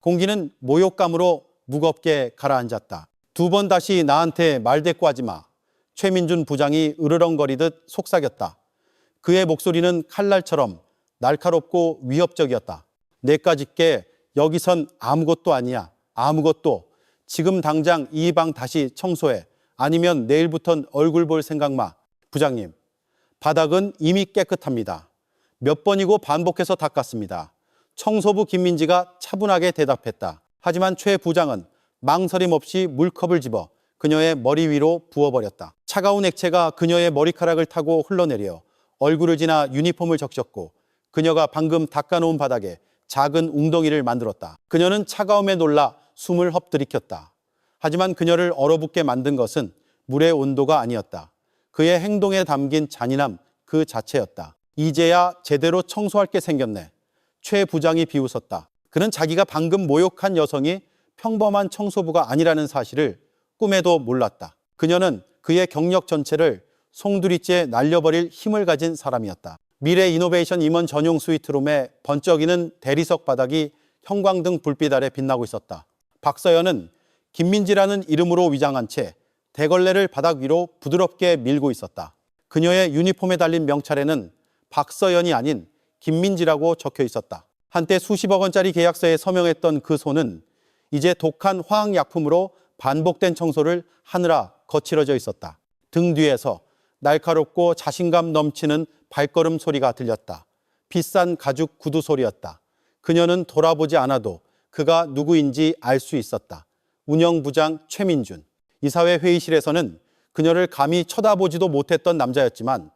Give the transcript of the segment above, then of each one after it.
공기는 모욕감으로 무겁게 가라앉았다. 두 번 다시 나한테 말대꾸하지 마. 최민준 부장이 으르렁거리듯 속삭였다. 그의 목소리는 칼날처럼 날카롭고 위협적이었다. 내까짓게 여기선 아무것도 아니야. 아무것도. 지금 당장 이 방 다시 청소해. 아니면 내일부턴 얼굴 볼 생각 마. 부장님, 바닥은 이미 깨끗합니다. 몇 번이고 반복해서 닦았습니다. 청소부 김민지가 차분하게 대답했다. 하지만 최 부장은 망설임 없이 물컵을 집어 그녀의 머리 위로 부어버렸다. 차가운 액체가 그녀의 머리카락을 타고 흘러내려 얼굴을 지나 유니폼을 적셨고 그녀가 방금 닦아놓은 바닥에 작은 웅덩이를 만들었다. 그녀는 차가움에 놀라 숨을 헛들이켰다. 하지만 그녀를 얼어붙게 만든 것은 물의 온도가 아니었다. 그의 행동에 담긴 잔인함 그 자체였다. 이제야 제대로 청소할 게 생겼네. 최 부장이 비웃었다. 그는 자기가 방금 모욕한 여성이 평범한 청소부가 아니라는 사실을 꿈에도 몰랐다. 그녀는 그의 경력 전체를 송두리째 날려버릴 힘을 가진 사람이었다. 미래 이노베이션 임원 전용 스위트룸에 번쩍이는 대리석 바닥이 형광등 불빛 아래 빛나고 있었다. 박서연은 김민지라는 이름으로 위장한 채 대걸레를 바닥 위로 부드럽게 밀고 있었다. 그녀의 유니폼에 달린 명찰에는 박서연이 아닌 김민지라고 적혀 있었다. 한때 수십억 원짜리 계약서에 서명했던 그 손은 이제 독한 화학약품으로 반복된 청소를 하느라 거칠어져 있었다. 등 뒤에서 날카롭고 자신감 넘치는 발걸음 소리가 들렸다. 비싼 가죽 구두 소리였다. 그녀는 돌아보지 않아도 그가 누구인지 알 수 있었다. 운영부장 최민준. 이사회 회의실에서는 그녀를 감히 쳐다보지도 못했던 남자였지만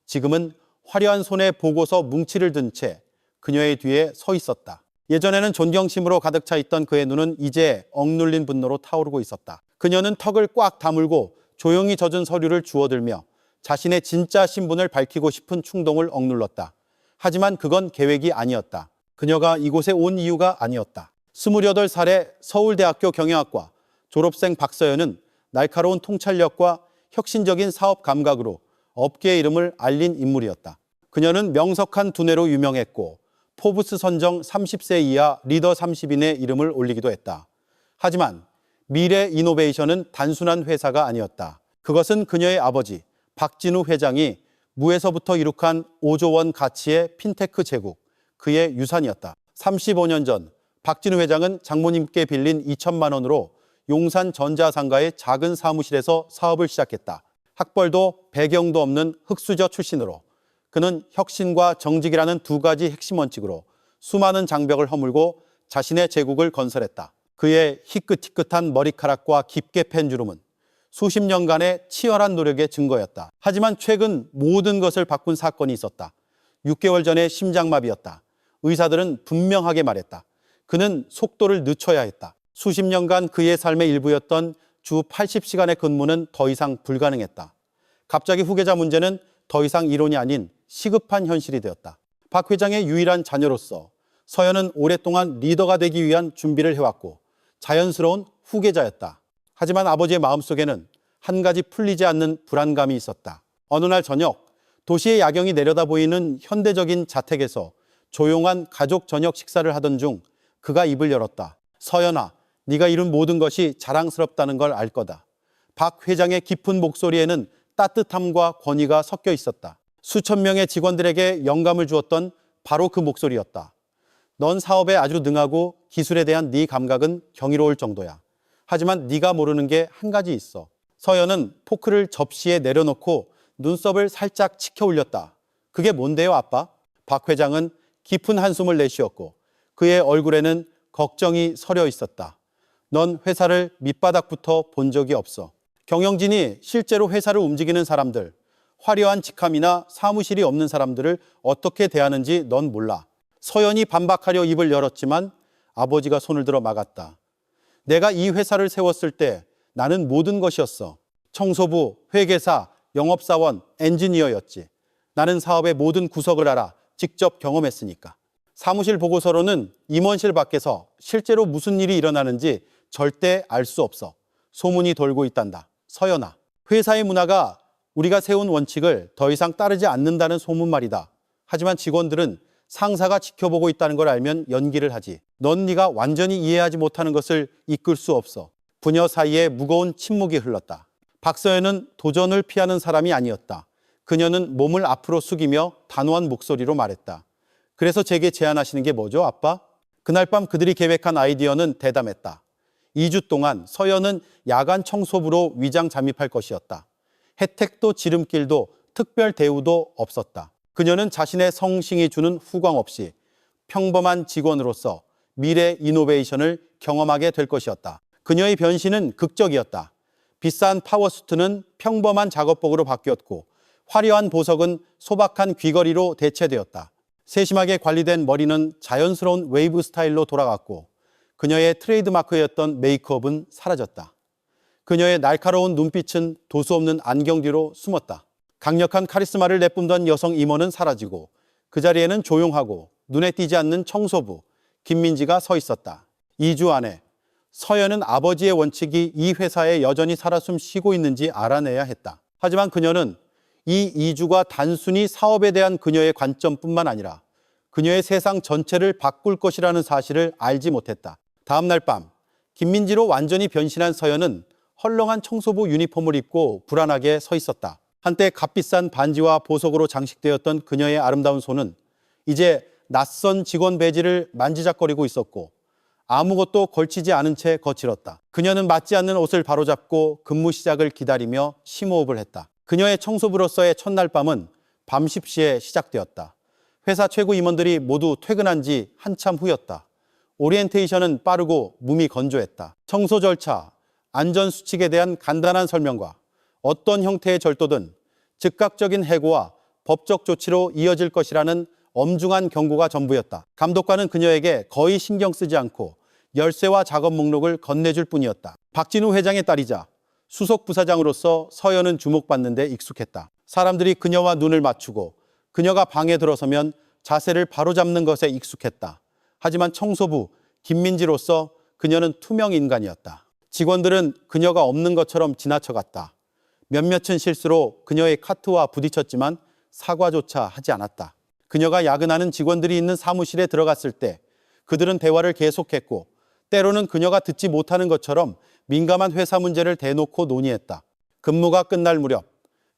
지금은 화려한 손에 보고서 뭉치를 든 채 그녀의 뒤에 서 있었다. 예전에는 존경심으로 가득 차 있던 그의 눈은 이제 억눌린 분노로 타오르고 있었다. 그녀는 턱을 꽉 다물고 조용히 젖은 서류를 주워들며 자신의 진짜 신분을 밝히고 싶은 충동을 억눌렀다. 하지만 그건 계획이 아니었다. 그녀가 이곳에 온 이유가 아니었다. 28살의 서울대학교 경영학과 졸업생 박서연은 날카로운 통찰력과 혁신적인 사업 감각으로 업계의 이름을 알린 인물이었다. 그녀는 명석한 두뇌로 유명했고 포브스 선정 30세 이하 리더 30인의 이름을 올리기도 했다. 하지만 미래 이노베이션은 단순한 회사가 아니었다. 그것은 그녀의 아버지 박진우 회장이 무에서부터 이룩한 5조 원 가치의 핀테크 제국, 그의 유산이었다. 35년 전 박진우 회장은 장모님께 빌린 2천만 원으로 용산 전자상가의 작은 사무실에서 사업을 시작했다. 학벌도 배경도 없는 흑수저 출신으로 그는 혁신과 정직이라는 두 가지 핵심 원칙으로 수많은 장벽을 허물고 자신의 제국을 건설했다. 그의 희끗희끗한 머리카락과 깊게 팬 주름은 수십 년간의 치열한 노력의 증거였다. 하지만 최근 모든 것을 바꾼 사건이 있었다. 6개월 전에 심장마비였다. 의사들은 분명하게 말했다. 그는 속도를 늦춰야 했다. 수십 년간 그의 삶의 일부였던 주 80시간의 근무는 더 이상 불가능했다. 갑자기 후계자 문제는 더 이상 이론이 아닌 시급한 현실이 되었다. 박 회장의 유일한 자녀로서 서연은 오랫동안 리더가 되기 위한 준비를 해왔고 자연스러운 후계자였다. 하지만 아버지의 마음속에는 한 가지 풀리지 않는 불안감이 있었다. 어느 날 저녁 도시의 야경이 내려다 보이는 현대적인 자택에서 조용한 가족 저녁 식사를 하던 중 그가 입을 열었다. 서연아, 네가 이룬 모든 것이 자랑스럽다는 걸 알 거다. 박 회장의 깊은 목소리에는 따뜻함과 권위가 섞여 있었다. 수천 명의 직원들에게 영감을 주었던 바로 그 목소리였다. 넌 사업에 아주 능하고 기술에 대한 네 감각은 경이로울 정도야. 하지만 네가 모르는 게 한 가지 있어. 서연은 포크를 접시에 내려놓고 눈썹을 살짝 치켜 올렸다. 그게 뭔데요, 아빠? 박 회장은 깊은 한숨을 내쉬었고 그의 얼굴에는 걱정이 서려 있었다. 넌 회사를 밑바닥부터 본 적이 없어. 경영진이 실제로 회사를 움직이는 사람들, 화려한 직함이나 사무실이 없는 사람들을 어떻게 대하는지 넌 몰라. 서연이 반박하려 입을 열었지만 아버지가 손을 들어 막았다. 내가 이 회사를 세웠을 때 나는 모든 것이었어. 청소부, 회계사, 영업사원, 엔지니어였지. 나는 사업의 모든 구석을 알아 직접 경험했으니까. 사무실 보고서로는 임원실 밖에서 실제로 무슨 일이 일어나는지 절대 알 수 없어. 소문이 돌고 있단다. 서연아, 회사의 문화가 우리가 세운 원칙을 더 이상 따르지 않는다는 소문 말이다. 하지만 직원들은 상사가 지켜보고 있다는 걸 알면 연기를 하지. 넌 네가 완전히 이해하지 못하는 것을 이끌 수 없어. 부녀 사이에 무거운 침묵이 흘렀다. 박서연은 도전을 피하는 사람이 아니었다. 그녀는 몸을 앞으로 숙이며 단호한 목소리로 말했다. 그래서 제게 제안하시는 게 뭐죠, 아빠? 그날 밤 그들이 계획한 아이디어는 대담했다. 2주 동안 서연은 야간 청소부로 위장 잠입할 것이었다. 혜택도 지름길도 특별 대우도 없었다. 그녀는 자신의 성싱이 주는 후광 없이 평범한 직원으로서 미래 이노베이션을 경험하게 될 것이었다. 그녀의 변신은 극적이었다. 비싼 파워수트는 평범한 작업복으로 바뀌었고 화려한 보석은 소박한 귀걸이로 대체되었다. 세심하게 관리된 머리는 자연스러운 웨이브 스타일로 돌아갔고 그녀의 트레이드마크였던 메이크업은 사라졌다. 그녀의 날카로운 눈빛은 도수 없는 안경 뒤로 숨었다. 강력한 카리스마를 내뿜던 여성 임원은 사라지고 그 자리에는 조용하고 눈에 띄지 않는 청소부 김민지가 서 있었다. 2주 안에 서연은 아버지의 원칙이 이 회사에 여전히 살아 숨쉬고 있는지 알아내야 했다. 하지만 그녀는 이 2주가 단순히 사업에 대한 그녀의 관점뿐만 아니라 그녀의 세상 전체를 바꿀 것이라는 사실을 알지 못했다. 다음 날 밤 김민지로 완전히 변신한 서연은 헐렁한 청소부 유니폼을 입고 불안하게 서 있었다. 한때 값비싼 반지와 보석으로 장식되었던 그녀의 아름다운 손은 이제 낯선 직원 배지를 만지작거리고 있었고 아무것도 걸치지 않은 채 거칠었다. 그녀는 맞지 않는 옷을 바로잡고 근무 시작을 기다리며 심호흡을 했다. 그녀의 청소부로서의 첫날 밤은 밤 10시에 시작되었다. 회사 최고 임원들이 모두 퇴근한 지 한참 후였다. 오리엔테이션은 빠르고 몸이 건조했다. 청소 절차, 안전수칙에 대한 간단한 설명과 어떤 형태의 절도든 즉각적인 해고와 법적 조치로 이어질 것이라는 엄중한 경고가 전부였다. 감독관은 그녀에게 거의 신경 쓰지 않고 열쇠와 작업 목록을 건네줄 뿐이었다. 박진우 회장의 딸이자 수석 부사장으로서 서연은 주목받는 데 익숙했다. 사람들이 그녀와 눈을 맞추고 그녀가 방에 들어서면 자세를 바로잡는 것에 익숙했다. 하지만 청소부 김민지로서 그녀는 투명 인간이었다. 직원들은 그녀가 없는 것처럼 지나쳐갔다. 몇몇은 실수로 그녀의 카트와 부딪혔지만 사과조차 하지 않았다. 그녀가 야근하는 직원들이 있는 사무실에 들어갔을 때 그들은 대화를 계속했고 때로는 그녀가 듣지 못하는 것처럼 민감한 회사 문제를 대놓고 논의했다. 근무가 끝날 무렵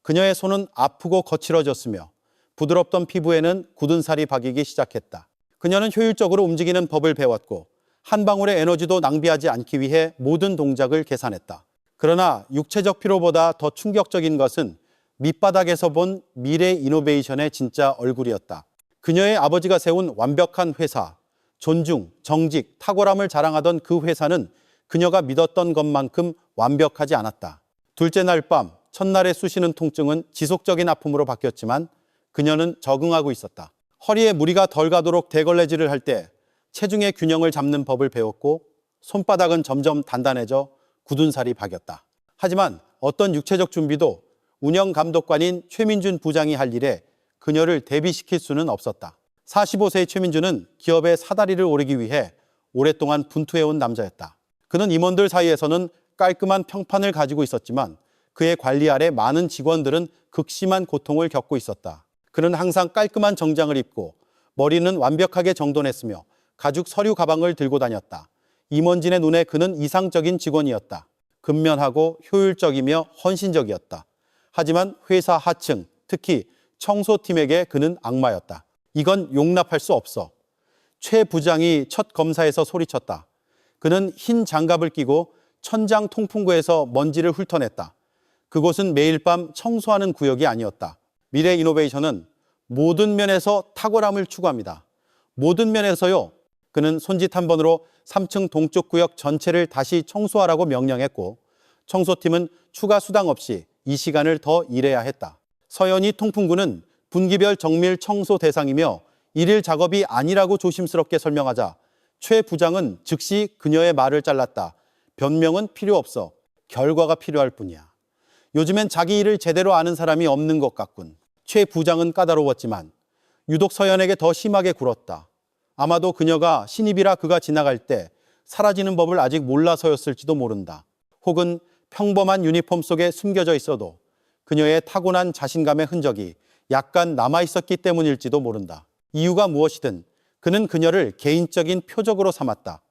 그녀의 손은 아프고 거칠어졌으며 부드럽던 피부에는 굳은 살이 박이기 시작했다. 그녀는 효율적으로 움직이는 법을 배웠고 한 방울의 에너지도 낭비하지 않기 위해 모든 동작을 계산했다. 그러나 육체적 피로보다 더 충격적인 것은 밑바닥에서 본 미래 이노베이션의 진짜 얼굴이었다. 그녀의 아버지가 세운 완벽한 회사, 존중, 정직, 탁월함을 자랑하던 그 회사는 그녀가 믿었던 것만큼 완벽하지 않았다. 둘째 날 밤, 첫날의 쑤시는 통증은 지속적인 아픔으로 바뀌었지만 그녀는 적응하고 있었다. 허리에 무리가 덜 가도록 대걸레질을 할 때 체중의 균형을 잡는 법을 배웠고 손바닥은 점점 단단해져 굳은 살이 박였다. 하지만 어떤 육체적 준비도 운영 감독관인 최민준 부장이 할 일에 그녀를 대비시킬 수는 없었다. 45세의 최민준은 기업의 사다리를 오르기 위해 오랫동안 분투해온 남자였다. 그는 임원들 사이에서는 깔끔한 평판을 가지고 있었지만 그의 관리 아래 많은 직원들은 극심한 고통을 겪고 있었다. 그는 항상 깔끔한 정장을 입고 머리는 완벽하게 정돈했으며 가죽 서류 가방을 들고 다녔다. 임원진의 눈에 그는 이상적인 직원이었다. 근면하고 효율적이며 헌신적이었다. 하지만 회사 하층, 특히 청소팀에게 그는 악마였다. 이건 용납할 수 없어. 최 부장이 첫 검사에서 소리쳤다. 그는 흰 장갑을 끼고 천장 통풍구에서 먼지를 훑어냈다. 그곳은 매일 밤 청소하는 구역이 아니었다. 미래 이노베이션은 모든 면에서 탁월함을 추구합니다. 모든 면에서요. 그는 손짓 한 번으로 3층 동쪽 구역 전체를 다시 청소하라고 명령했고 청소팀은 추가 수당 없이 이 시간을 더 일해야 했다. 서연이 통풍구는 분기별 정밀 청소 대상이며 일일 작업이 아니라고 조심스럽게 설명하자 최 부장은 즉시 그녀의 말을 잘랐다. 변명은 필요 없어. 결과가 필요할 뿐이야. 요즘엔 자기 일을 제대로 아는 사람이 없는 것 같군. 최 부장은 까다로웠지만 유독 서연에게 더 심하게 굴었다. 아마도 그녀가 신입이라 그가 지나갈 때 사라지는 법을 아직 몰라서였을지도 모른다. 혹은 평범한 유니폼 속에 숨겨져 있어도 그녀의 타고난 자신감의 흔적이 약간 남아있었기 때문일지도 모른다. 이유가 무엇이든 그는 그녀를 개인적인 표적으로 삼았다.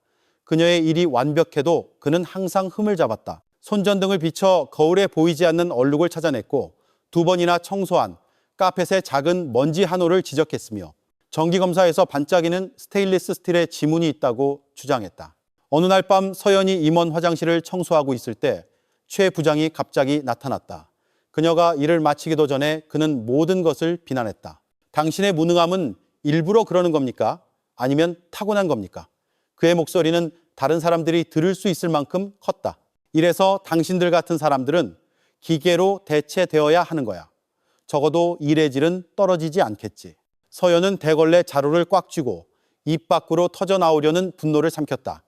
그녀의 일이 완벽해도 그는 항상 흠을 잡았다. 손전등을 비춰 거울에 보이지 않는 얼룩을 찾아냈고 2번이나 청소한 카펫의 작은 먼지 한 홀을 지적했으며 정기검사에서 반짝이는 스테인리스 스틸의 지문이 있다고 주장했다. 어느 날 밤 서연이 임원 화장실을 청소하고 있을 때 최 부장이 갑자기 나타났다. 그녀가 일을 마치기도 전에 그는 모든 것을 비난했다. 당신의 무능함은 일부러 그러는 겁니까? 아니면 타고난 겁니까? 그의 목소리는 다른 사람들이 들을 수 있을 만큼 컸다. 이래서 당신들 같은 사람들은 기계로 대체되어야 하는 거야. 적어도 일의 질은 떨어지지 않겠지. 서연은 대걸레 자루를 꽉 쥐고 입 밖으로 터져 나오려는 분노를 삼켰다.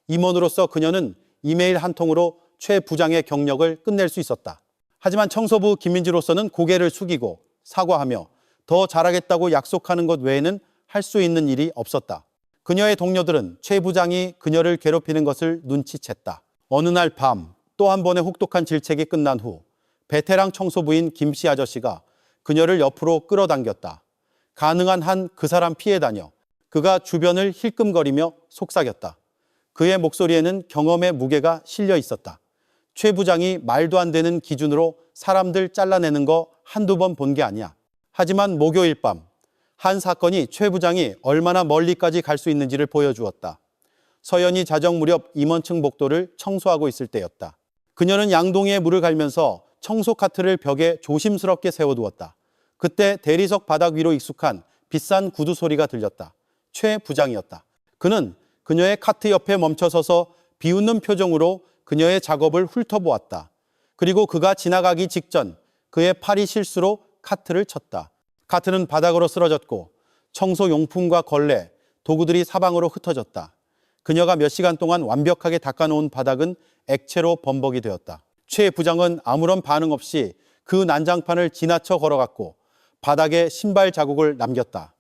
임원으로서 그녀는 이메일 한 통으로 최 부장의 경력을 끝낼 수 있었다. 하지만 청소부 김민지로서는 고개를 숙이고 사과하며 더 잘하겠다고 약속하는 것 외에는 할 수 있는 일이 없었다. 그녀의 동료들은 최 부장이 그녀를 괴롭히는 것을 눈치챘다. 어느 날 밤 또 한 번의 혹독한 질책이 끝난 후 베테랑 청소부인 김씨 아저씨가 그녀를 옆으로 끌어당겼다. 가능한 한 그 사람 피해 다녀. 그가 주변을 힐끔거리며 속삭였다. 그의 목소리에는 경험의 무게가 실려 있었다. 최 부장이 말도 안 되는 기준으로 사람들 잘라내는 거 한두 번 본 게 아니야. 하지만 목요일 밤 한 사건이 최 부장이 얼마나 멀리까지 갈 수 있는지를 보여주었다. 서연이 자정 무렵 임원층 복도를 청소하고 있을 때였다. 그녀는 양동이에 물을 갈면서 청소 카트를 벽에 조심스럽게 세워두었다. 그때 대리석 바닥 위로 익숙한 비싼 구두 소리가 들렸다. 최 부장이었다. 그는 그녀의 카트 옆에 멈춰서서 비웃는 표정으로 그녀의 작업을 훑어보았다. 그리고 그가 지나가기 직전 그의 팔이 실수로 카트를 쳤다. 카트는 바닥으로 쓰러졌고 청소 용품과 걸레, 도구들이 사방으로 흩어졌다. 그녀가 몇 시간 동안 완벽하게 닦아놓은 바닥은 액체로 범벅이 되었다. 최 부장은 아무런 반응 없이 그 난장판을 지나쳐 걸어갔고 바닥에 신발 자국을 남겼다.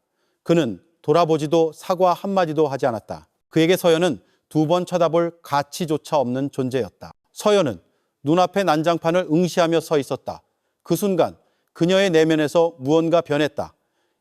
그는 돌아보지도 사과 한마디도 하지 않았다. 그에게 서연은 2번 쳐다볼 가치조차 없는 존재였다. 서연은 눈앞에 난장판을 응시하며 서 있었다. 그 순간 그녀의 내면에서 무언가 변했다.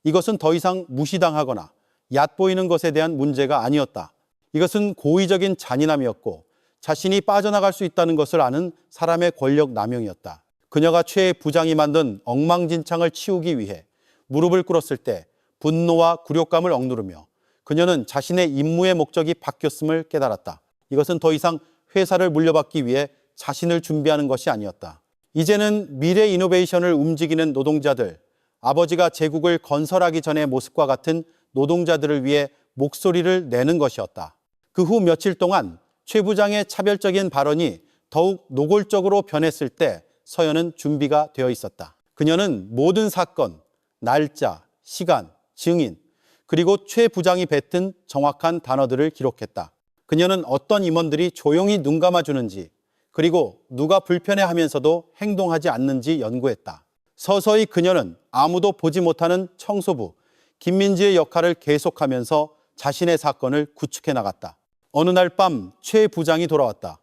이것은 더 이상 무시당하거나 얕보이는 것에 대한 문제가 아니었다. 이것은 고의적인 잔인함이었고 자신이 빠져나갈 수 있다는 것을 아는 사람의 권력 남용이었다. 그녀가 최 부장이 만든 엉망진창을 치우기 위해 무릎을 꿇었을 때 분노와 굴욕감을 억누르며 그녀는 자신의 임무의 목적이 바뀌었음을 깨달았다. 이것은 더 이상 회사를 물려받기 위해 자신을 준비하는 것이 아니었다. 이제는 미래 이노베이션을 움직이는 노동자들, 아버지가 제국을 건설하기 전의 모습과 같은 노동자들을 위해 목소리를 내는 것이었다. 그 후 며칠 동안 최 부장의 차별적인 발언이 더욱 노골적으로 변했을 때 서연은 준비가 되어 있었다. 그녀는 모든 사건, 날짜, 시간, 증인, 그리고 최 부장이 뱉은 정확한 단어들을 기록했다. 그녀는 어떤 임원들이 조용히 눈 감아주는지, 그리고 누가 불편해하면서도 행동하지 않는지 연구했다. 서서히 그녀는 아무도 보지 못하는 청소부 김민지의 역할을 계속하면서 자신의 사건을 구축해 나갔다. 어느 날 밤 최 부장이 돌아왔다.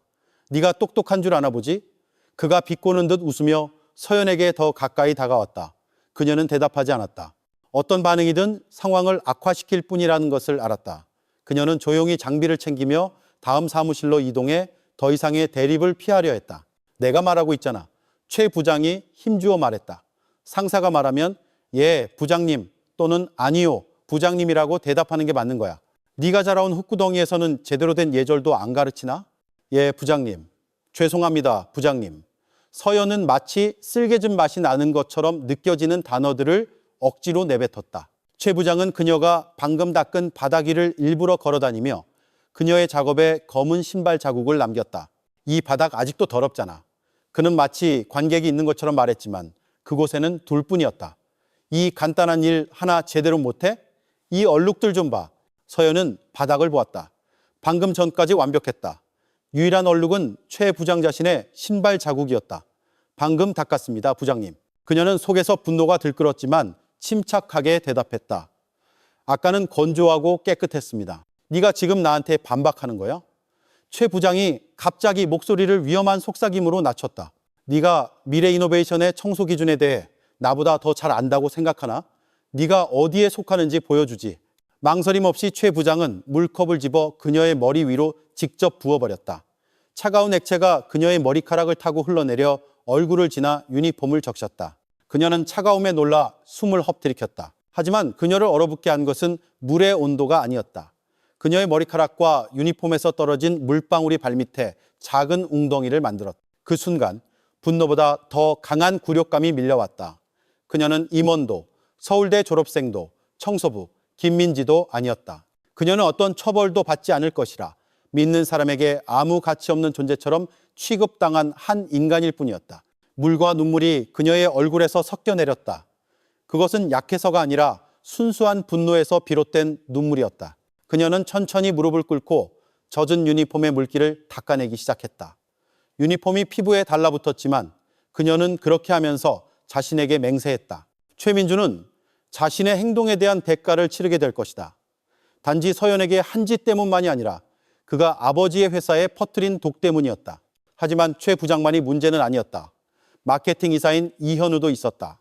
네가 똑똑한 줄 아나 보지? 그가 비꼬는 듯 웃으며 서연에게 더 가까이 다가왔다. 그녀는 대답하지 않았다. 어떤 반응이든 상황을 악화시킬 뿐이라는 것을 알았다. 그녀는 조용히 장비를 챙기며 다음 사무실로 이동해 더 이상의 대립을 피하려 했다. 내가 말하고 있잖아. 최 부장이 힘주어 말했다. 상사가 말하면 예, 부장님 또는 아니요, 부장님이라고 대답하는 게 맞는 거야. 네가 자라온 흙구덩이에서는 제대로 된 예절도 안 가르치나? 예, 부장님. 죄송합니다, 부장님. 서연은 마치 쓸개즙 맛이 나는 것처럼 느껴지는 단어들을 억지로 내뱉었다. 최 부장은 그녀가 방금 닦은 바닥 위를 일부러 걸어다니며 그녀의 작업에 검은 신발 자국을 남겼다. 이 바닥 아직도 더럽잖아. 그는 마치 관객이 있는 것처럼 말했지만 그곳에는 둘뿐이었다. 이 간단한 일 하나 제대로 못해? 이 얼룩들 좀 봐. 서연은 바닥을 보았다. 방금 전까지 완벽했다. 유일한 얼룩은 최 부장 자신의 신발 자국이었다. 방금 닦았습니다, 부장님. 그녀는 속에서 분노가 들끓었지만 침착하게 대답했다. 아까는 건조하고 깨끗했습니다. 네가 지금 나한테 반박하는 거야? 최 부장이 갑자기 목소리를 위험한 속삭임으로 낮췄다. 네가 미래 이노베이션의 청소 기준에 대해 나보다 더 잘 안다고 생각하나? 네가 어디에 속하는지 보여주지. 망설임 없이 최 부장은 물컵을 집어 그녀의 머리 위로 직접 부어버렸다. 차가운 액체가 그녀의 머리카락을 타고 흘러내려 얼굴을 지나 유니폼을 적셨다. 그녀는 차가움에 놀라 숨을 헛들이켰다. 하지만 그녀를 얼어붙게 한 것은 물의 온도가 아니었다. 그녀의 머리카락과 유니폼에서 떨어진 물방울이 발밑에 작은 웅덩이를 만들었다. 그 순간 분노보다 더 강한 굴욕감이 밀려왔다. 그녀는 임원도, 서울대 졸업생도, 청소부, 김민지도 아니었다. 그녀는 어떤 처벌도 받지 않을 것이라 믿는 사람에게 아무 가치 없는 존재처럼 취급당한 한 인간일 뿐이었다. 물과 눈물이 그녀의 얼굴에서 섞여 내렸다. 그것은 약해서가 아니라 순수한 분노에서 비롯된 눈물이었다. 그녀는 천천히 무릎을 꿇고 젖은 유니폼의 물기를 닦아내기 시작했다. 유니폼이 피부에 달라붙었지만 그녀는 그렇게 하면서 자신에게 맹세했다. 최민주는 자신의 행동에 대한 대가를 치르게 될 것이다. 단지 서연에게 한 짓 때문만이 아니라 그가 아버지의 회사에 퍼뜨린 독 때문이었다. 하지만 최 부장만이 문제는 아니었다. 마케팅 이사인 이현우도 있었다.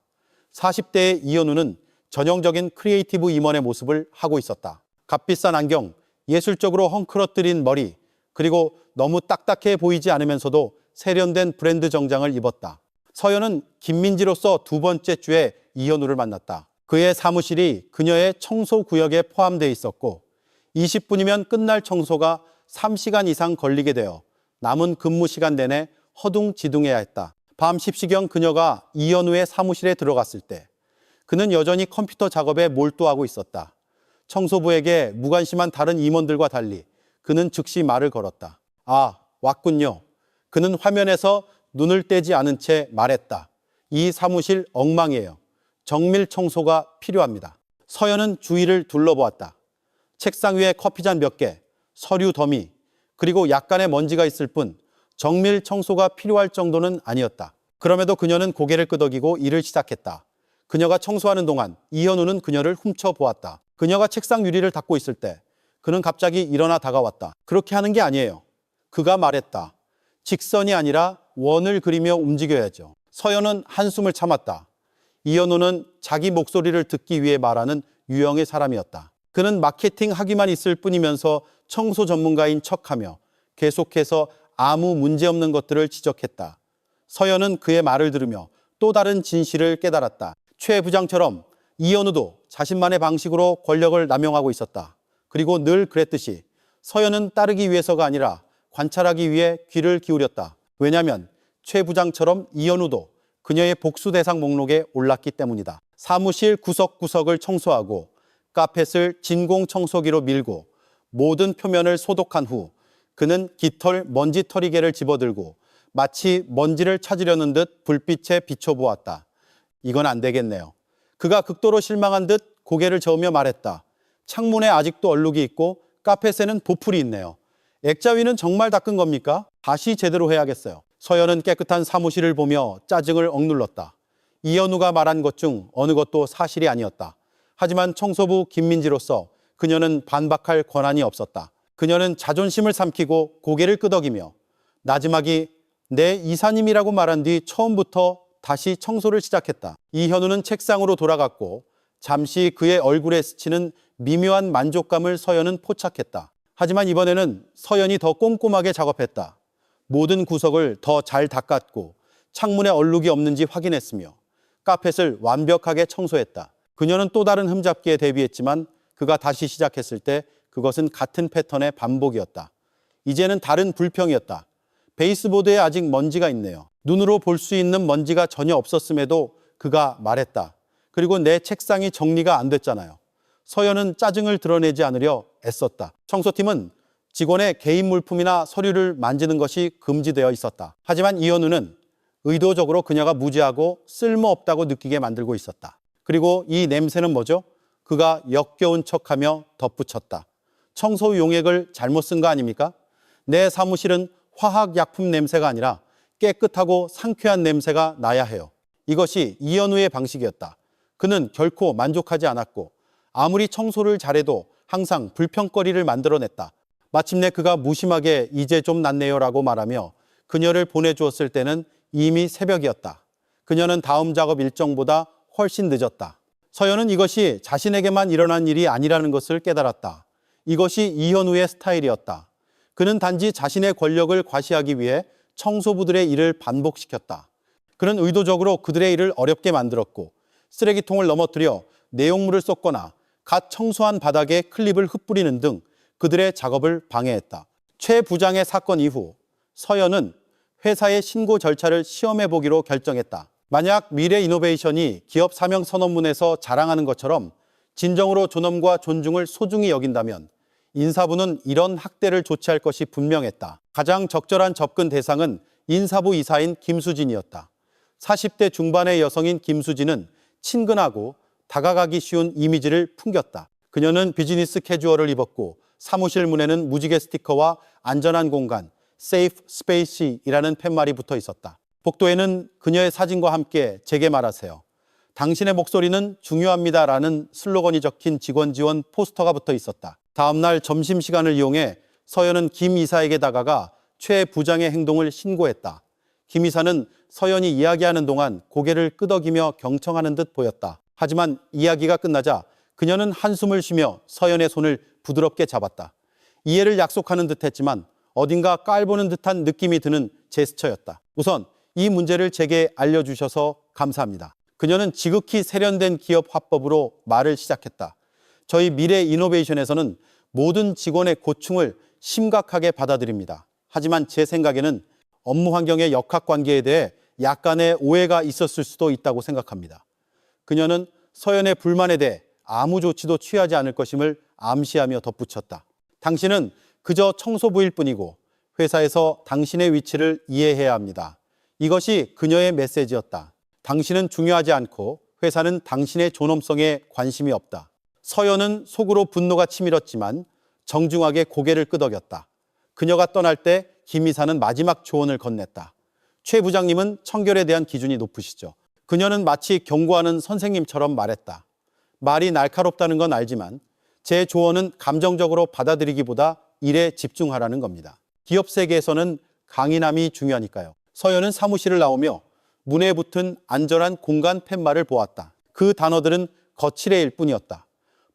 40대의 이현우는 전형적인 크리에이티브 임원의 모습을 하고 있었다. 값비싼 안경, 예술적으로 헝클어뜨린 머리, 그리고 너무 딱딱해 보이지 않으면서도 세련된 브랜드 정장을 입었다. 서연은 김민지로서 두 번째 주에 이현우를 만났다. 그의 사무실이 그녀의 청소 구역에 포함되어 있었고 20분이면 끝날 청소가 3시간 이상 걸리게 되어 남은 근무 시간 내내 허둥지둥해야 했다. 밤 10시경 그녀가 이현우의 사무실에 들어갔을 때 그는 여전히 컴퓨터 작업에 몰두하고 있었다. 청소부에게 무관심한 다른 임원들과 달리 그는 즉시 말을 걸었다. 아, 왔군요. 그는 화면에서 눈을 떼지 않은 채 말했다. 이 사무실 엉망이에요. 정밀 청소가 필요합니다. 서연은 주위를 둘러보았다. 책상 위에 커피잔 몇 개, 서류 더미, 그리고 약간의 먼지가 있을 뿐 정밀 청소가 필요할 정도는 아니었다. 그럼에도 그녀는 고개를 끄덕이고 일을 시작했다. 그녀가 청소하는 동안 이현우는 그녀를 훔쳐보았다. 그녀가 책상 유리를 닦고 있을 때 그는 갑자기 일어나 다가왔다. 그렇게 하는 게 아니에요. 그가 말했다. 직선이 아니라 원을 그리며 움직여야죠. 서연은 한숨을 참았다. 이현우는 자기 목소리를 듣기 위해 말하는 유형의 사람이었다. 그는 마케팅 하기만 있을 뿐이면서 청소 전문가인 척하며 계속해서 아무 문제없는 것들을 지적했다. 서연은 그의 말을 들으며 또 다른 진실을 깨달았다. 최 부장처럼 이현우도 자신만의 방식으로 권력을 남용하고 있었다. 그리고 늘 그랬듯이 서연은 따르기 위해서가 아니라 관찰하기 위해 귀를 기울였다. 왜냐하면 최 부장처럼 이현우도 그녀의 복수 대상 목록에 올랐기 때문이다. 사무실 구석구석을 청소하고 카펫을 진공 청소기로 밀고 모든 표면을 소독한 후 그는 깃털 먼지털이개를 집어들고 마치 먼지를 찾으려는 듯 불빛에 비춰보았다. 이건 안 되겠네요. 그가 극도로 실망한 듯 고개를 저으며 말했다. 창문에 아직도 얼룩이 있고 카펫에는 보풀이 있네요. 액자위는 정말 닦은 겁니까? 다시 제대로 해야겠어요. 서연은 깨끗한 사무실을 보며 짜증을 억눌렀다. 이현우가 말한 것 중 어느 것도 사실이 아니었다. 하지만 청소부 김민지로서 그녀는 반박할 권한이 없었다. 그녀는 자존심을 삼키고 고개를 끄덕이며 나지막이 내 이사님이라고 말한 뒤 처음부터 다시 청소를 시작했다. 이현우는 책상으로 돌아갔고 잠시 그의 얼굴에 스치는 미묘한 만족감을 서연은 포착했다. 하지만 이번에는 서연이 더 꼼꼼하게 작업했다. 모든 구석을 더 잘 닦았고 창문에 얼룩이 없는지 확인했으며 카펫을 완벽하게 청소했다. 그녀는 또 다른 흠잡기에 대비했지만 그가 다시 시작했을 때 그것은 같은 패턴의 반복이었다. 이제는 다른 불평이었다. 베이스보드에 아직 먼지가 있네요. 눈으로 볼 수 있는 먼지가 전혀 없었음에도 그가 말했다. 그리고 내 책상이 정리가 안 됐잖아요. 서연은 짜증을 드러내지 않으려 애썼다. 청소팀은 직원의 개인 물품이나 서류를 만지는 것이 금지되어 있었다. 하지만 이현우는 의도적으로 그녀가 무지하고 쓸모없다고 느끼게 만들고 있었다. 그리고 이 냄새는 뭐죠? 그가 역겨운 척하며 덧붙였다. 청소 용액을 잘못 쓴 거 아닙니까? 내 사무실은 화학약품 냄새가 아니라 깨끗하고 상쾌한 냄새가 나야 해요. 이것이 이현우의 방식이었다. 그는 결코 만족하지 않았고 아무리 청소를 잘해도 항상 불평거리를 만들어냈다. 마침내 그가 무심하게 이제 좀 낫네요라고 말하며 그녀를 보내주었을 때는 이미 새벽이었다. 그녀는 다음 작업 일정보다 훨씬 늦었다. 서연은 이것이 자신에게만 일어난 일이 아니라는 것을 깨달았다. 이것이 이현우의 스타일이었다. 그는 단지 자신의 권력을 과시하기 위해 청소부들의 일을 반복시켰다. 그는 의도적으로 그들의 일을 어렵게 만들었고 쓰레기통을 넘어뜨려 내용물을 쏟거나 갓 청소한 바닥에 클립을 흩뿌리는 등 그들의 작업을 방해했다. 최 부장의 사건 이후 서연은 회사의 신고 절차를 시험해 보기로 결정했다. 만약 미래 이노베이션이 기업 사명 선언문에서 자랑하는 것처럼 진정으로 존엄과 존중을 소중히 여긴다면 인사부는 이런 학대를 조치할 것이 분명했다. 가장 적절한 접근 대상은 인사부 이사인 김수진이었다. 40대 중반의 여성인 김수진은 친근하고 다가가기 쉬운 이미지를 풍겼다. 그녀는 비즈니스 캐주얼을 입었고 사무실 문에는 무지개 스티커와 안전한 공간, Safe Space이라는 팻말이 붙어 있었다. 복도에는 그녀의 사진과 함께 제게 말하세요. 당신의 목소리는 중요합니다라는 슬로건이 적힌 직원 지원 포스터가 붙어 있었다. 다음 날 점심시간을 이용해 서연은 김 이사에게 다가가 최 부장의 행동을 신고했다. 김 이사는 서연이 이야기하는 동안 고개를 끄덕이며 경청하는 듯 보였다. 하지만 이야기가 끝나자 그녀는 한숨을 쉬며 서연의 손을 부드럽게 잡았다. 이해를 약속하는 듯했지만 어딘가 깔보는 듯한 느낌이 드는 제스처였다. 우선 이 문제를 제게 알려주셔서 감사합니다. 그녀는 지극히 세련된 기업 화법으로 말을 시작했다. 저희 미래 이노베이션에서는 모든 직원의 고충을 심각하게 받아들입니다. 하지만 제 생각에는 업무 환경의 역학관계에 대해 약간의 오해가 있었을 수도 있다고 생각합니다. 그녀는 서연의 불만에 대해 아무 조치도 취하지 않을 것임을 암시하며 덧붙였다. 당신은 그저 청소부일 뿐이고 회사에서 당신의 위치를 이해해야 합니다. 이것이 그녀의 메시지였다. 당신은 중요하지 않고 회사는 당신의 존엄성에 관심이 없다. 서연은 속으로 분노가 치밀었지만 정중하게 고개를 끄덕였다. 그녀가 떠날 때 김 이사는 마지막 조언을 건넸다. 최 부장님은 청결에 대한 기준이 높으시죠. 그녀는 마치 경고하는 선생님처럼 말했다. 말이 날카롭다는 건 알지만 제 조언은 감정적으로 받아들이기보다 일에 집중하라는 겁니다. 기업 세계에서는 강인함이 중요하니까요. 서연은 사무실을 나오며 문에 붙은 안전한 공간 팻말을 보았다. 그 단어들은 거칠애일 뿐이었다.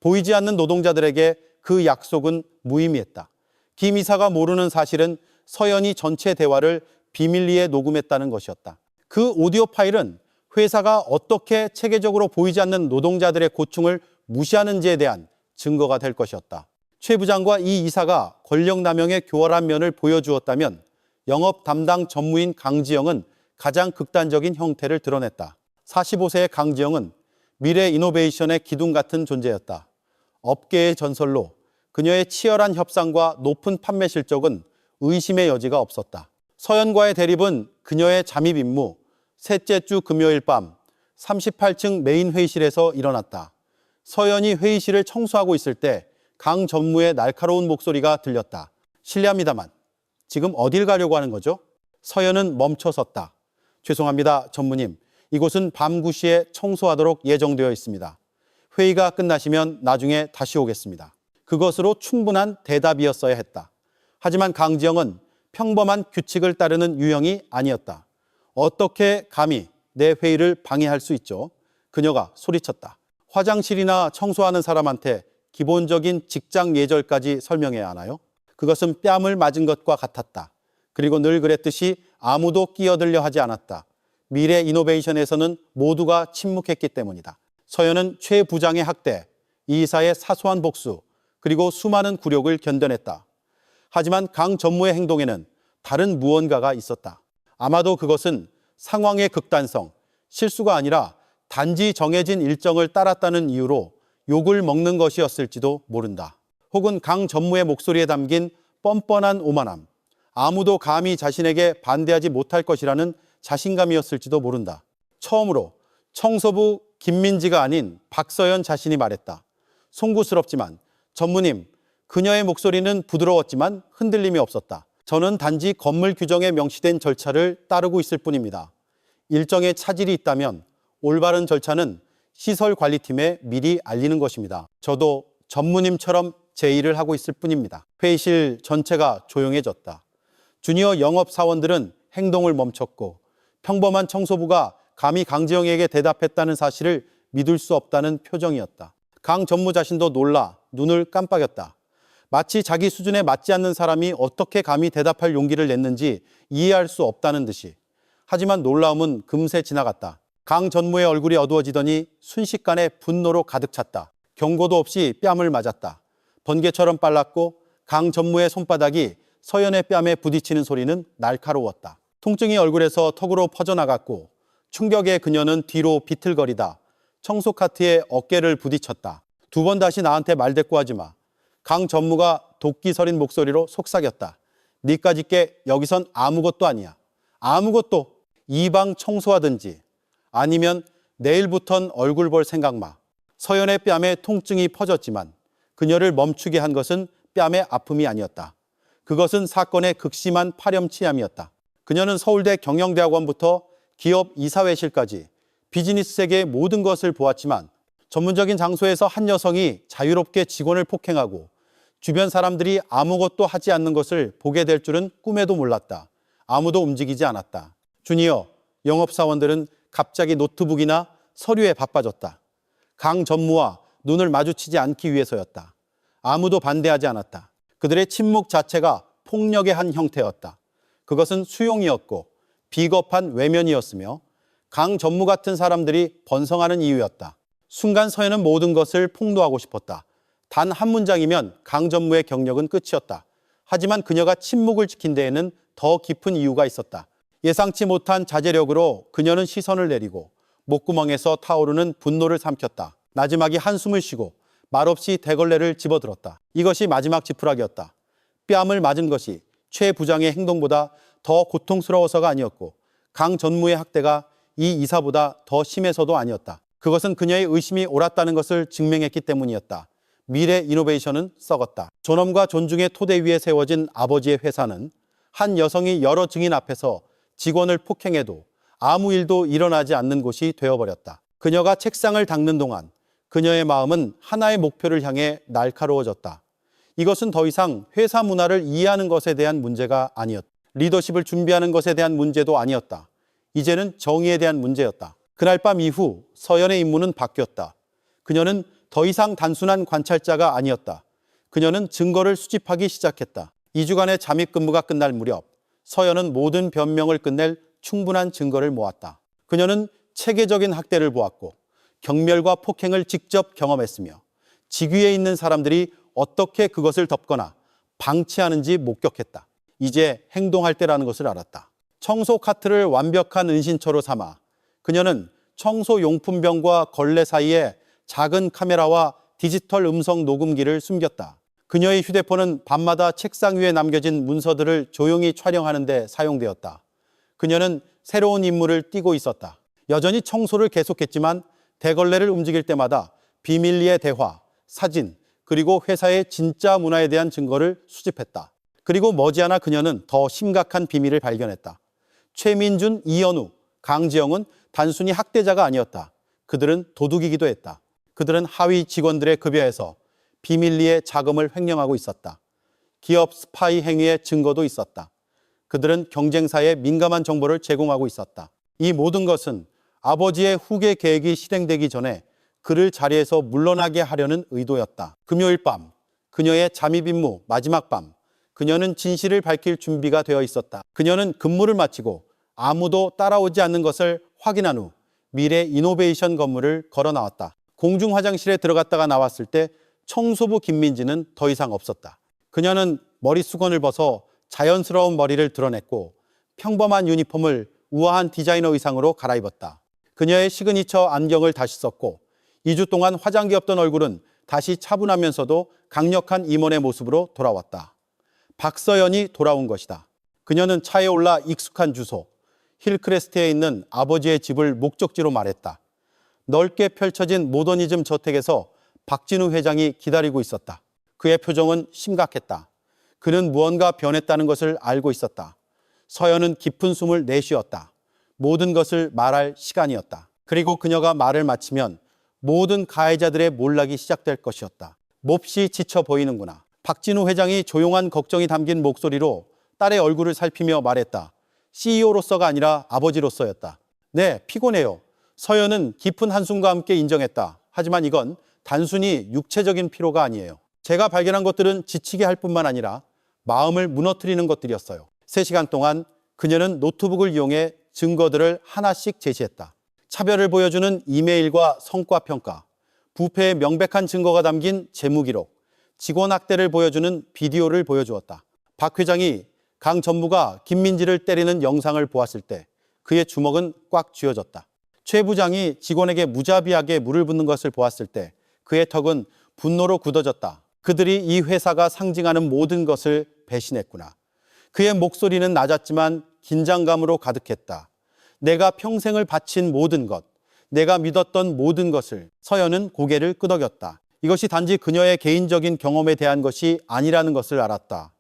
보이지 않는 노동자들에게 그 약속은 무의미했다. 김 이사가 모르는 사실은 서연이 전체 대화를 비밀리에 녹음했다는 것이었다. 그 오디오 파일은 회사가 어떻게 체계적으로 보이지 않는 노동자들의 고충을 무시하는지에 대한 증거가 될 것이었다. 최 부장과 이 이사가 권력남용의 교활한 면을 보여주었다면 영업 담당 전무인 강지영은 가장 극단적인 형태를 드러냈다. 45세의 강지영은 미래 이노베이션의 기둥 같은 존재였다. 업계의 전설로 그녀의 치열한 협상과 높은 판매 실적은 의심의 여지가 없었다. 서연과의 대립은 그녀의 잠입 임무, 셋째 주 금요일 밤 38층 메인 회의실에서 일어났다. 서연이 회의실을 청소하고 있을 때 강 전무의 날카로운 목소리가 들렸다. 실례합니다만 지금 어딜 가려고 하는 거죠? 서연은 멈춰섰다. 죄송합니다, 전무님. 이곳은 밤 9시에 청소하도록 예정되어 있습니다. 회의가 끝나시면 나중에 다시 오겠습니다. 그것으로 충분한 대답이었어야 했다. 하지만 강지영은 평범한 규칙을 따르는 유형이 아니었다. 어떻게 감히 내 회의를 방해할 수 있죠? 그녀가 소리쳤다. 화장실이나 청소하는 사람한테 기본적인 직장 예절까지 설명해야 하나요? 그것은 뺨을 맞은 것과 같았다. 그리고 늘 그랬듯이 아무도 끼어들려 하지 않았다. 미래 이노베이션에서는 모두가 침묵했기 때문이다. 서연은 최 부장의 학대, 이 이사의 사소한 복수, 그리고 수많은 굴욕을 견뎌냈다. 하지만 강 전무의 행동에는 다른 무언가가 있었다. 아마도 그것은 상황의 극단성, 실수가 아니라 단지 정해진 일정을 따랐다는 이유로 욕을 먹는 것이었을지도 모른다. 혹은 강 전무의 목소리에 담긴 뻔뻔한 오만함, 아무도 감히 자신에게 반대하지 못할 것이라는 자신감이었을지도 모른다. 처음으로 청소부 김민지가 아닌 박서연 자신이 말했다. 송구스럽지만 전무님, 그녀의 목소리는 부드러웠지만 흔들림이 없었다. 저는 단지 건물 규정에 명시된 절차를 따르고 있을 뿐입니다. 일정에 차질이 있다면 올바른 절차는 시설관리팀에 미리 알리는 것입니다. 저도 전무님처럼 제 일을 하고 있을 뿐입니다. 회의실 전체가 조용해졌다. 주니어 영업사원들은 행동을 멈췄고 평범한 청소부가 감히 강지영에게 대답했다는 사실을 믿을 수 없다는 표정이었다. 강 전무 자신도 놀라 눈을 깜빡였다. 마치 자기 수준에 맞지 않는 사람이 어떻게 감히 대답할 용기를 냈는지 이해할 수 없다는 듯이. 하지만 놀라움은 금세 지나갔다. 강 전무의 얼굴이 어두워지더니 순식간에 분노로 가득 찼다. 경고도 없이 뺨을 맞았다. 번개처럼 빨랐고 강 전무의 손바닥이 서연의 뺨에 부딪히는 소리는 날카로웠다. 통증이 얼굴에서 턱으로 퍼져나갔고 충격에 그녀는 뒤로 비틀거리다 청소 카트에 어깨를 부딪혔다. 2번 다시 나한테 말대꾸하지 마. 강 전무가 도끼 서린 목소리로 속삭였다. 니까짓 게 여기선 아무것도 아니야. 아무것도. 이 방 청소하든지 아니면 내일부턴 얼굴 볼 생각 마. 서연의 뺨에 통증이 퍼졌지만 그녀를 멈추게 한 것은 뺨의 아픔이 아니었다. 그것은 사건의 극심한 파렴치함이었다. 그녀는 서울대 경영대학원부터 기업 이사회실까지 비즈니스 세계의 모든 것을 보았지만 전문적인 장소에서 한 여성이 자유롭게 직원을 폭행하고 주변 사람들이 아무것도 하지 않는 것을 보게 될 줄은 꿈에도 몰랐다. 아무도 움직이지 않았다. 주니어 영업사원들은 갑자기 노트북이나 서류에 바빠졌다. 강 전무와 눈을 마주치지 않기 위해서였다. 아무도 반대하지 않았다. 그들의 침묵 자체가 폭력의 한 형태였다. 그것은 수용이었고 비겁한 외면이었으며 강 전무 같은 사람들이 번성하는 이유였다. 순간 서연은 모든 것을 폭로하고 싶었다. 단 한 문장이면 강 전무의 경력은 끝이었다. 하지만 그녀가 침묵을 지킨 데에는 더 깊은 이유가 있었다. 예상치 못한 자제력으로 그녀는 시선을 내리고 목구멍에서 타오르는 분노를 삼켰다. 나지막이 한숨을 쉬고 말없이 대걸레를 집어들었다. 이것이 마지막 지푸라기였다. 뺨을 맞은 것이 최 부장의 행동보다 더 고통스러워서가 아니었고 강 전무의 학대가 이 이사보다 더 심해서도 아니었다. 그것은 그녀의 의심이 옳았다는 것을 증명했기 때문이었다. 미래 이노베이션은 썩었다. 존엄과 존중의 토대 위에 세워진 아버지의 회사는 한 여성이 여러 증인 앞에서 직원을 폭행해도 아무 일도 일어나지 않는 곳이 되어버렸다. 그녀가 책상을 닦는 동안 그녀의 마음은 하나의 목표를 향해 날카로워졌다. 이것은 더 이상 회사 문화를 이해하는 것에 대한 문제가 아니었다. 리더십을 준비하는 것에 대한 문제도 아니었다. 이제는 정의에 대한 문제였다. 그날 밤 이후 서연의 임무는 바뀌었다. 그녀는 더 이상 단순한 관찰자가 아니었다. 그녀는 증거를 수집하기 시작했다. 2주간의 잠입 근무가 끝날 무렵 서연은 모든 변명을 끝낼 충분한 증거를 모았다. 그녀는 체계적인 학대를 보았고 경멸과 폭행을 직접 경험했으며 직위에 있는 사람들이 어떻게 그것을 덮거나 방치하는지 목격했다. 이제 행동할 때라는 것을 알았다. 청소 카트를 완벽한 은신처로 삼아 그녀는 청소 용품병과 걸레 사이에 작은 카메라와 디지털 음성 녹음기를 숨겼다. 그녀의 휴대폰은 밤마다 책상 위에 남겨진 문서들을 조용히 촬영하는 데 사용되었다. 그녀는 새로운 임무를 띠고 있었다. 여전히 청소를 계속했지만 대걸레를 움직일 때마다 비밀리에 대화, 사진, 그리고 회사의 진짜 문화에 대한 증거를 수집했다. 그리고 머지않아 그녀는 더 심각한 비밀을 발견했다. 최민준, 이현우, 강지영은 단순히 학대자가 아니었다. 그들은 도둑이기도 했다. 그들은 하위 직원들의 급여에서 비밀리에 자금을 횡령하고 있었다. 기업 스파이 행위의 증거도 있었다. 그들은 경쟁사에 민감한 정보를 제공하고 있었다. 이 모든 것은 아버지의 후계 계획이 실행되기 전에 그를 자리에서 물러나게 하려는 의도였다. 금요일 밤, 그녀의 잠입 임무 마지막 밤, 그녀는 진실을 밝힐 준비가 되어 있었다. 그녀는 근무를 마치고 아무도 따라오지 않는 것을 확인한 후 미래 이노베이션 건물을 걸어 나왔다. 공중 화장실에 들어갔다가 나왔을 때 청소부 김민지는 더 이상 없었다. 그녀는 머리 수건을 벗어 자연스러운 머리를 드러냈고 평범한 유니폼을 우아한 디자이너 의상으로 갈아입었다. 그녀의 시그니처 안경을 다시 썼고 2주 동안 화장기 없던 얼굴은 다시 차분하면서도 강력한 임원의 모습으로 돌아왔다. 박서연이 돌아온 것이다. 그녀는 차에 올라 익숙한 주소, 힐크레스트에 있는 아버지의 집을 목적지로 말했다. 넓게 펼쳐진 모더니즘 저택에서 박진우 회장이 기다리고 있었다. 그의 표정은 심각했다. 그는 무언가 변했다는 것을 알고 있었다. 서연은 깊은 숨을 내쉬었다. 모든 것을 말할 시간이었다. 그리고 그녀가 말을 마치면 모든 가해자들의 몰락이 시작될 것이었다. 몹시 지쳐 보이는구나. 박진우 회장이 조용한 걱정이 담긴 목소리로 딸의 얼굴을 살피며 말했다. CEO로서가 아니라 아버지로서였다. 네, 피곤해요. 서연은 깊은 한숨과 함께 인정했다. 하지만 이건 단순히 육체적인 피로가 아니에요. 제가 발견한 것들은 지치게 할 뿐만 아니라 마음을 무너뜨리는 것들이었어요. 3시간 동안 그녀는 노트북을 이용해 증거들을 하나씩 제시했다. 차별을 보여주는 이메일과 성과평가, 부패의 명백한 증거가 담긴 재무기록, 직원 학대를 보여주는 비디오를 보여주었다. 박 회장이 강 전무가 김민지를 때리는 영상을 보았을 때 그의 주먹은 꽉 쥐어졌다. 최 부장이 직원에게 무자비하게 물을 붓는 것을 보았을 때 그의 턱은 분노로 굳어졌다. 그들이 이 회사가 상징하는 모든 것을 배신했구나. 그의 목소리는 낮았지만 긴장감으로 가득했다. 내가 평생을 바친 모든 것, 내가 믿었던 모든 것을. 서연은 고개를 끄덕였다. 이것이 단지 그녀의 개인적인 경험에 대한 것이 아니라는 것을 알았다.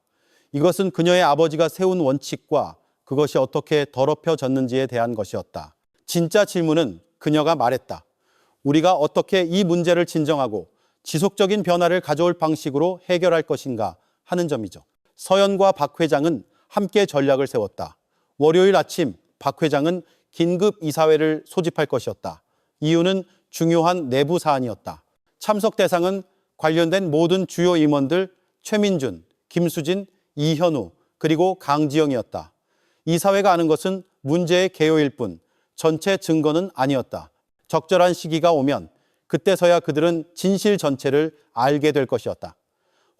이것은 그녀의 아버지가 세운 원칙과 그것이 어떻게 더럽혀졌는지에 대한 것이었다. 진짜 질문은 그녀가 말했다. 우리가 어떻게 이 문제를 진정하고 지속적인 변화를 가져올 방식으로 해결할 것인가 하는 점이죠. 서연과 박 회장은 함께 전략을 세웠다. 월요일 아침 박 회장은 긴급 이사회를 소집할 것이었다. 이유는 중요한 내부 사안이었다. 참석 대상은 관련된 모든 주요 임원들 최민준, 김수진, 이현우 그리고 강지영이었다. 이사회가 아는 것은 문제의 개요일 뿐 전체 증거는 아니었다. 적절한 시기가 오면 그때서야 그들은 진실 전체를 알게 될 것이었다.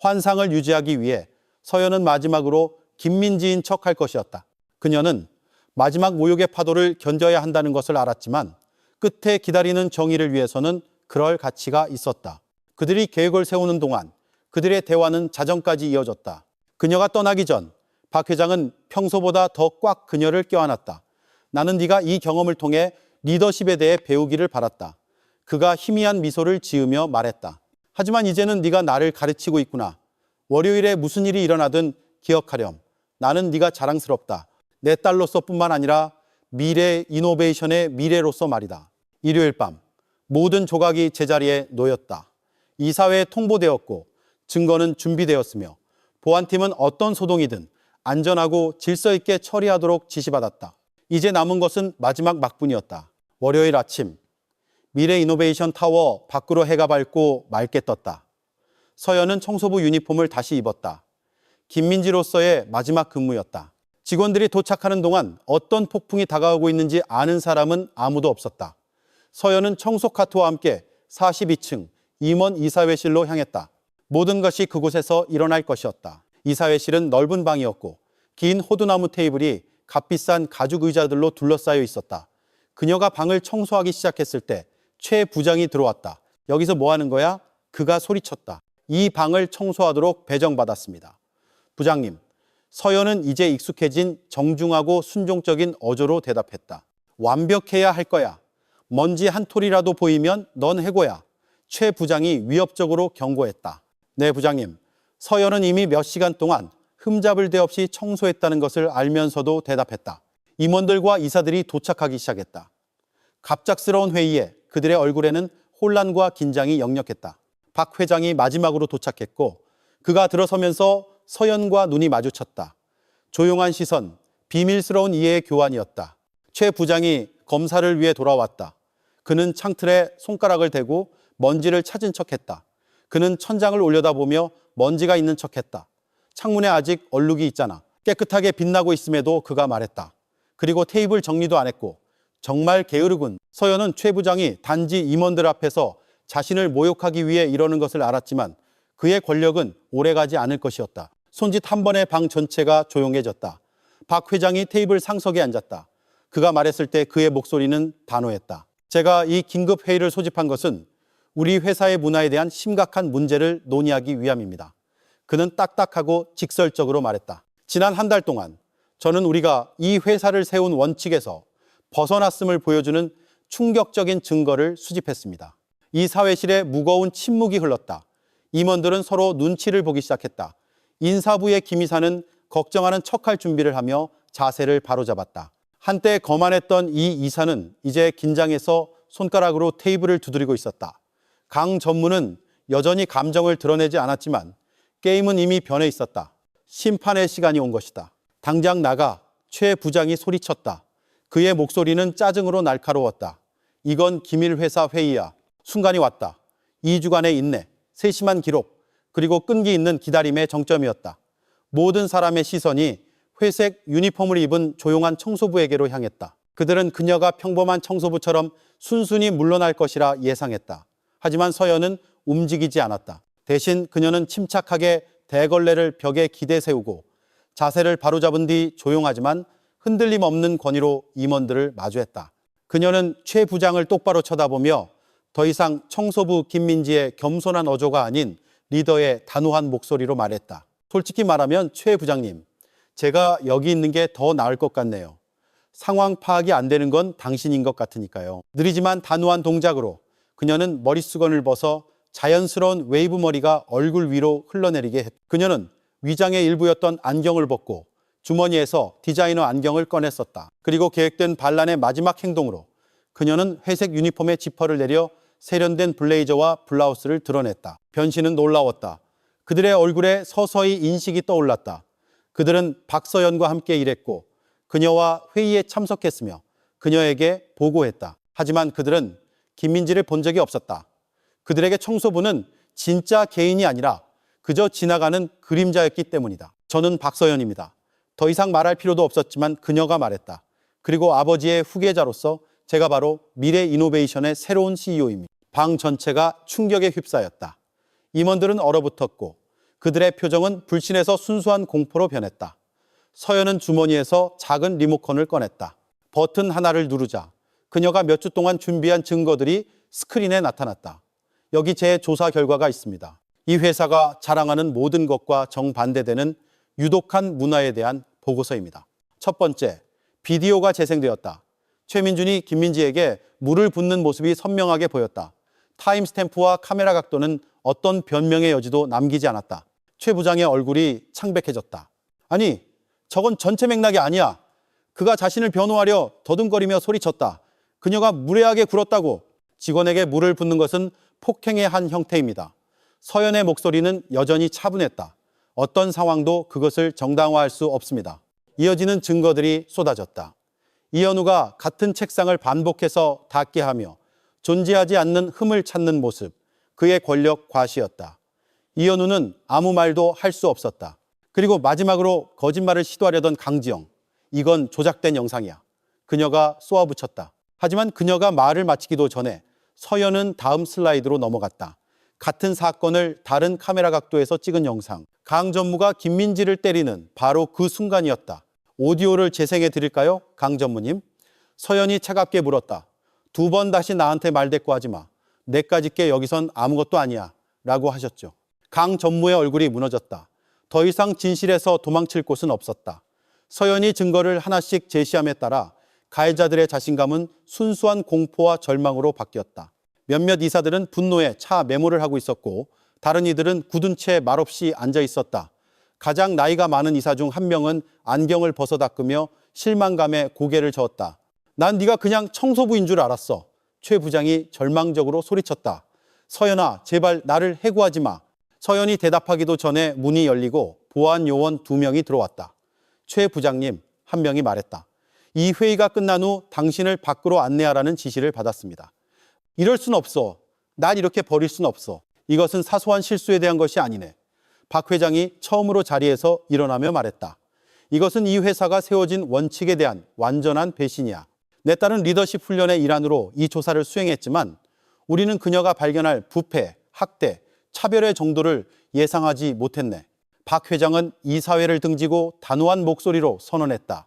환상을 유지하기 위해 서연은 마지막으로 김민지인 척할 것이었다. 그녀는 마지막 모욕의 파도를 견뎌야 한다는 것을 알았지만 끝에 기다리는 정의를 위해서는 그럴 가치가 있었다. 그들이 계획을 세우는 동안 그들의 대화는 자정까지 이어졌다. 그녀가 떠나기 전 박 회장은 평소보다 더 꽉 그녀를 껴안았다. 나는 네가 이 경험을 통해 리더십에 대해 배우기를 바랐다. 그가 희미한 미소를 지으며 말했다. 하지만 이제는 네가 나를 가르치고 있구나. 월요일에 무슨 일이 일어나든 기억하렴. 나는 네가 자랑스럽다. 내 딸로서 뿐만 아니라 미래 이노베이션의 미래로서 말이다. 일요일 밤 모든 조각이 제자리에 놓였다. 이사회에 통보되었고 증거는 준비되었으며 보안팀은 어떤 소동이든 안전하고 질서 있게 처리하도록 지시받았다. 이제 남은 것은 마지막 막뿐이었다. 월요일 아침 미래 이노베이션 타워 밖으로 해가 밝고 맑게 떴다. 서연은 청소부 유니폼을 다시 입었다. 김민지로서의 마지막 근무였다. 직원들이 도착하는 동안 어떤 폭풍이 다가오고 있는지 아는 사람은 아무도 없었다. 서연은 청소 카트와 함께 42층 임원 이사회실로 향했다. 모든 것이 그곳에서 일어날 것이었다. 이사회실은 넓은 방이었고 긴 호두나무 테이블이 값비싼 가죽 의자들로 둘러싸여 있었다. 그녀가 방을 청소하기 시작했을 때 최 부장이 들어왔다. 여기서 뭐 하는 거야? 그가 소리쳤다. 이 방을 청소하도록 배정받았습니다. 부장님, 서연은 이제 익숙해진 정중하고 순종적인 어조로 대답했다. 완벽해야 할 거야. 먼지 한 톨이라도 보이면 넌 해고야. 최 부장이 위협적으로 경고했다. 네, 부장님. 서연은 이미 몇 시간 동안 흠잡을 데 없이 청소했다는 것을 알면서도 대답했다. 임원들과 이사들이 도착하기 시작했다. 갑작스러운 회의에 그들의 얼굴에는 혼란과 긴장이 역력했다. 박 회장이 마지막으로 도착했고 그가 들어서면서 서연과 눈이 마주쳤다. 조용한 시선, 비밀스러운 이해의 교환이었다. 최 부장이 검사를 위해 돌아왔다. 그는 창틀에 손가락을 대고 먼지를 찾은 척했다. 그는 천장을 올려다보며 먼지가 있는 척했다. 창문에 아직 얼룩이 있잖아. 깨끗하게 빛나고 있음에도 그가 말했다. 그리고 테이블 정리도 안 했고 정말 게으르군. 서연은 최 부장이 단지 임원들 앞에서 자신을 모욕하기 위해 이러는 것을 알았지만 그의 권력은 오래가지 않을 것이었다. 손짓 한 번에 방 전체가 조용해졌다. 박 회장이 테이블 상석에 앉았다. 그가 말했을 때 그의 목소리는 단호했다. 제가 이 긴급 회의를 소집한 것은 우리 회사의 문화에 대한 심각한 문제를 논의하기 위함입니다. 그는 딱딱하고 직설적으로 말했다. 지난 한 달 동안 저는 우리가 이 회사를 세운 원칙에서 벗어났음을 보여주는 충격적인 증거를 수집했습니다. 이 사회실에 무거운 침묵이 흘렀다. 임원들은 서로 눈치를 보기 시작했다. 인사부의 김 이사는 걱정하는 척할 준비를 하며 자세를 바로잡았다. 한때 거만했던 이 이사는 이제 긴장해서 손가락으로 테이블을 두드리고 있었다. 강 전무는 여전히 감정을 드러내지 않았지만 게임은 이미 변해 있었다. 심판의 시간이 온 것이다. 당장 나가. 최 부장이 소리쳤다. 그의 목소리는 짜증으로 날카로웠다. 이건 기밀회사 회의야. 순간이 왔다. 2주간의 인내, 세심한 기록, 그리고 끈기 있는 기다림의 정점이었다. 모든 사람의 시선이 회색 유니폼을 입은 조용한 청소부에게로 향했다. 그들은 그녀가 평범한 청소부처럼 순순히 물러날 것이라 예상했다. 하지만 서연은 움직이지 않았다. 대신 그녀는 침착하게 대걸레를 벽에 기대 세우고 자세를 바로잡은 뒤 조용하지만 흔들림 없는 권위로 임원들을 마주했다. 그녀는 최 부장을 똑바로 쳐다보며 더 이상 청소부 김민지의 겸손한 어조가 아닌 리더의 단호한 목소리로 말했다. 솔직히 말하면 최 부장님, 제가 여기 있는 게 더 나을 것 같네요. 상황 파악이 안 되는 건 당신인 것 같으니까요. 느리지만 단호한 동작으로 그녀는 머리수건을 벗어 자연스러운 웨이브 머리가 얼굴 위로 흘러내리게 했다. 그녀는 위장의 일부였던 안경을 벗고 주머니에서 디자이너 안경을 꺼냈었다. 그리고 계획된 반란의 마지막 행동으로 그녀는 회색 유니폼의 지퍼를 내려 세련된 블레이저와 블라우스를 드러냈다. 변신은 놀라웠다. 그들의 얼굴에 서서히 인식이 떠올랐다. 그들은 박서연과 함께 일했고 그녀와 회의에 참석했으며 그녀에게 보고했다. 하지만 그들은 김민지를 본 적이 없었다. 그들에게 청소부는 진짜 개인이 아니라 그저 지나가는 그림자였기 때문이다. 저는 박서연입니다. 더 이상 말할 필요도 없었지만 그녀가 말했다. 그리고 아버지의 후계자로서 제가 바로 미래 이노베이션의 새로운 CEO입니다. 방 전체가 충격에 휩싸였다. 임원들은 얼어붙었고 그들의 표정은 불신에서 순수한 공포로 변했다. 서연은 주머니에서 작은 리모컨을 꺼냈다. 버튼 하나를 누르자 그녀가 몇 주 동안 준비한 증거들이 스크린에 나타났다. 여기 제 조사 결과가 있습니다. 이 회사가 자랑하는 모든 것과 정반대되는 유독한 문화에 대한 보고서입니다. 첫 번째, 비디오가 재생되었다. 최민준이 김민지에게 물을 붓는 모습이 선명하게 보였다. 타임스탬프와 카메라 각도는 어떤 변명의 여지도 남기지 않았다. 최 부장의 얼굴이 창백해졌다. 아니, 저건 전체 맥락이 아니야. 그가 자신을 변호하려 더듬거리며 소리쳤다. 그녀가 무례하게 굴었다고. 직원에게 물을 붓는 것은 폭행의 한 형태입니다. 서연의 목소리는 여전히 차분했다. 어떤 상황도 그것을 정당화할 수 없습니다. 이어지는 증거들이 쏟아졌다. 이현우가 같은 책상을 반복해서 닿게 하며 존재하지 않는 흠을 찾는 모습, 그의 권력 과시였다. 이현우는 아무 말도 할 수 없었다. 그리고 마지막으로 거짓말을 시도하려던 강지영, 이건 조작된 영상이야. 그녀가 쏘아붙였다. 하지만 그녀가 말을 마치기도 전에 서연은 다음 슬라이드로 넘어갔다. 같은 사건을 다른 카메라 각도에서 찍은 영상. 강 전무가 김민지를 때리는 바로 그 순간이었다. 오디오를 재생해 드릴까요? 강 전무님. 서연이 차갑게 물었다. 2번 다시 나한테 말대꾸하지 마. 내까지 게 여기선 아무것도 아니야. 라고 하셨죠. 강 전무의 얼굴이 무너졌다. 더 이상 진실에서 도망칠 곳은 없었다. 서연이 증거를 하나씩 제시함에 따라 가해자들의 자신감은 순수한 공포와 절망으로 바뀌었다. 몇몇 이사들은 분노에 차 메모를 하고 있었고 다른 이들은 굳은 채 말없이 앉아 있었다. 가장 나이가 많은 이사 중 한 명은 안경을 벗어 닦으며 실망감에 고개를 저었다. 난 네가 그냥 청소부인 줄 알았어. 최 부장이 절망적으로 소리쳤다. 서연아, 제발 나를 해고하지 마. 서연이 대답하기도 전에 문이 열리고 보안 요원 2명이 들어왔다. 최 부장님, 한 명이 말했다. 이 회의가 끝난 후 당신을 밖으로 안내하라는 지시를 받았습니다. 이럴 순 없어. 날 이렇게 버릴 순 없어. 이것은 사소한 실수에 대한 것이 아니네. 박 회장이 처음으로 자리에서 일어나며 말했다. 이것은 이 회사가 세워진 원칙에 대한 완전한 배신이야. 내 딸은 리더십 훈련의 일환으로 이 조사를 수행했지만 우리는 그녀가 발견할 부패, 학대, 차별의 정도를 예상하지 못했네. 박 회장은 이사회를 등지고 단호한 목소리로 선언했다.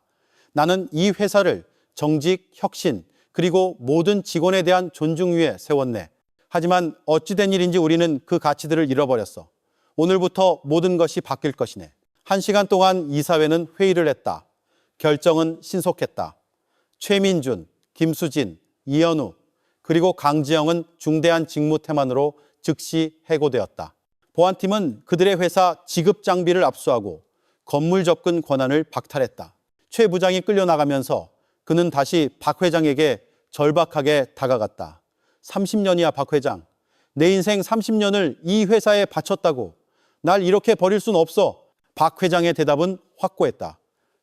나는 이 회사를 정직, 혁신, 그리고 모든 직원에 대한 존중 위에 세웠네. 하지만 어찌된 일인지 우리는 그 가치들을 잃어버렸어. 오늘부터 모든 것이 바뀔 것이네. 1시간 동안 이사회는 회의를 했다. 결정은 신속했다. 최민준, 김수진, 이현우, 그리고 강지영은 중대한 직무 태만으로 즉시 해고되었다. 보안팀은 그들의 회사 지급 장비를 압수하고 건물 접근 권한을 박탈했다. 최 부장이 끌려나가면서 그는 다시 박 회장에게 절박하게 다가갔다. 30년이야, 박 회장. 내 인생 30년을 이 회사에 바쳤다고. 날 이렇게 버릴 순 없어. 박 회장의 대답은 확고했다.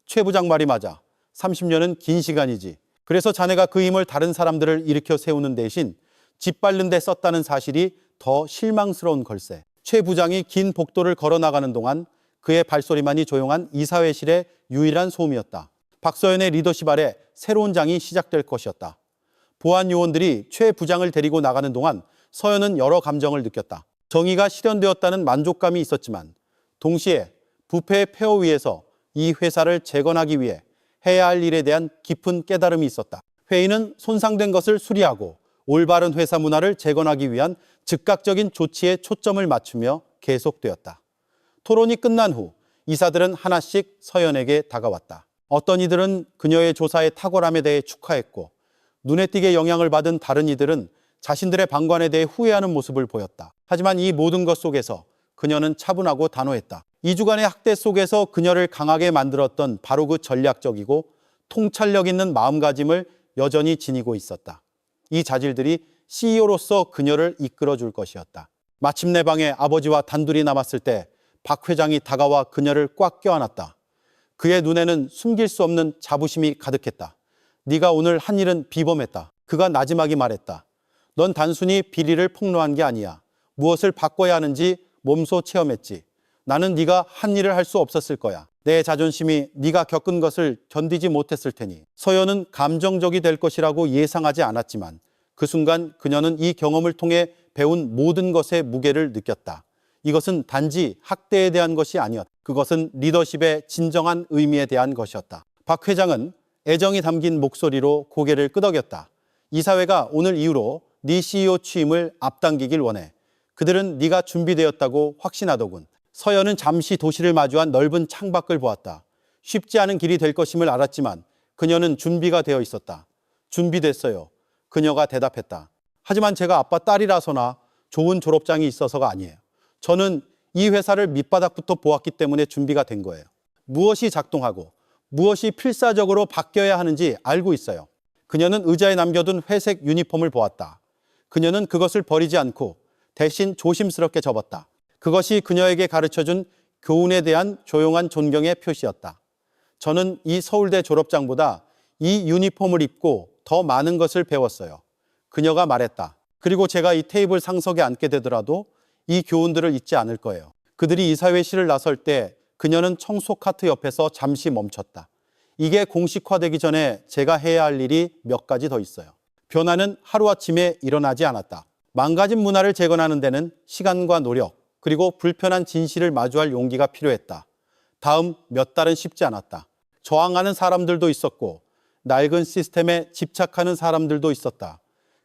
최 부장 말이 맞아. 30년은 긴 시간이지. 그래서 자네가 그 힘을 다른 사람들을 일으켜 세우는 대신 짓밟는 데 썼다는 사실이 더 실망스러운 걸세. 최 부장이 긴 복도를 걸어 나가는 동안 그의 발소리만이 조용한 이사회실의 유일한 소음이었다. 박서연의 리더십 아래 새로운 장이 시작될 것이었다. 보안 요원들이 최 부장을 데리고 나가는 동안 서연은 여러 감정을 느꼈다. 정의가 실현되었다는 만족감이 있었지만 동시에 부패의 폐허 위에서 이 회사를 재건하기 위해 해야 할 일에 대한 깊은 깨달음이 있었다. 회의는 손상된 것을 수리하고 올바른 회사 문화를 재건하기 위한 즉각적인 조치에 초점을 맞추며 계속되었다. 토론이 끝난 후 이사들은 하나씩 서연에게 다가왔다. 어떤 이들은 그녀의 조사의 탁월함에 대해 축하했고 눈에 띄게 영향을 받은 다른 이들은 자신들의 방관에 대해 후회하는 모습을 보였다. 하지만 이 모든 것 속에서 그녀는 차분하고 단호했다. 2주간의 학대 속에서 그녀를 강하게 만들었던 바로 그 전략적이고 통찰력 있는 마음가짐을 여전히 지니고 있었다. 이 자질들이 CEO로서 그녀를 이끌어줄 것이었다. 마침내 방에 아버지와 단둘이 남았을 때 박 회장이 다가와 그녀를 꽉 껴안았다. 그의 눈에는 숨길 수 없는 자부심이 가득했다. 네가 오늘 한 일은 비범했다. 그가 나지막이 말했다. 넌 단순히 비리를 폭로한 게 아니야. 무엇을 바꿔야 하는지 몸소 체험했지. 나는 네가 한 일을 할 수 없었을 거야. 내 자존심이 네가 겪은 것을 견디지 못했을 테니. 서연은 감정적이 될 것이라고 예상하지 않았지만 그 순간 그녀는 이 경험을 통해 배운 모든 것의 무게를 느꼈다. 이것은 단지 학대에 대한 것이 아니었다. 그것은 리더십의 진정한 의미에 대한 것이었다. 박 회장은 애정이 담긴 목소리로 고개를 끄덕였다. 이사회가 오늘 이후로 네 CEO 취임을 앞당기길 원해. 그들은 네가 준비되었다고 확신하더군. 서연은 잠시 도시를 마주한 넓은 창밖을 보았다. 쉽지 않은 길이 될 것임을 알았지만 그녀는 준비가 되어 있었다. 준비됐어요. 그녀가 대답했다. 하지만 제가 아빠 딸이라서나 좋은 졸업장이 있어서가 아니에요. 저는 이 회사를 밑바닥부터 보았기 때문에 준비가 된 거예요. 무엇이 작동하고 무엇이 필사적으로 바뀌어야 하는지 알고 있어요. 그녀는 의자에 남겨둔 회색 유니폼을 보았다. 그녀는 그것을 버리지 않고 대신 조심스럽게 접었다. 그것이 그녀에게 가르쳐준 교훈에 대한 조용한 존경의 표시였다. 저는 이 서울대 졸업장보다 이 유니폼을 입고 더 많은 것을 배웠어요. 그녀가 말했다. 그리고 제가 이 테이블 상석에 앉게 되더라도 이 교훈들을 잊지 않을 거예요. 그들이 이사회실을 나설 때 그녀는 청소 카트 옆에서 잠시 멈췄다. 이게 공식화되기 전에 제가 해야 할 일이 몇 가지 더 있어요. 변화는 하루아침에 일어나지 않았다. 망가진 문화를 재건하는 데는 시간과 노력, 그리고 불편한 진실을 마주할 용기가 필요했다. 다음 몇 달은 쉽지 않았다. 저항하는 사람들도 있었고 낡은 시스템에 집착하는 사람들도 있었다.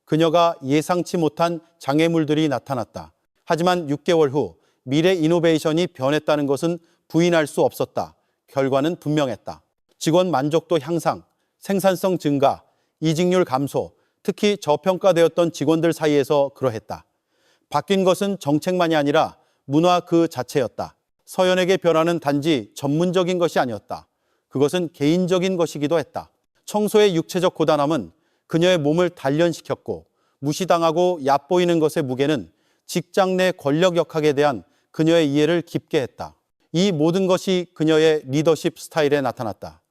그녀가 예상치 못한 장애물들이 나타났다. 하지만 6개월 후 미래 이노베이션이 변했다는 것은 부인할 수 없었다. 결과는 분명했다. 직원 만족도 향상, 생산성 증가, 이직률 감소, 특히 저평가되었던 직원들 사이에서 그러했다. 바뀐 것은 정책만이 아니라 문화 그 자체였다. 서연에게 변화는 단지 전문적인 것이 아니었다. 그것은 개인적인 것이기도 했다. 청소의 육체적 고단함은 그녀의 몸을 단련시켰고 무시당하고 얕보이는 것의 무게는 직장 내 권력 역학에 대한 그녀의 이해를 깊게 했다. 이 모든 것이 그녀의 리더십 스타일에 나타났다.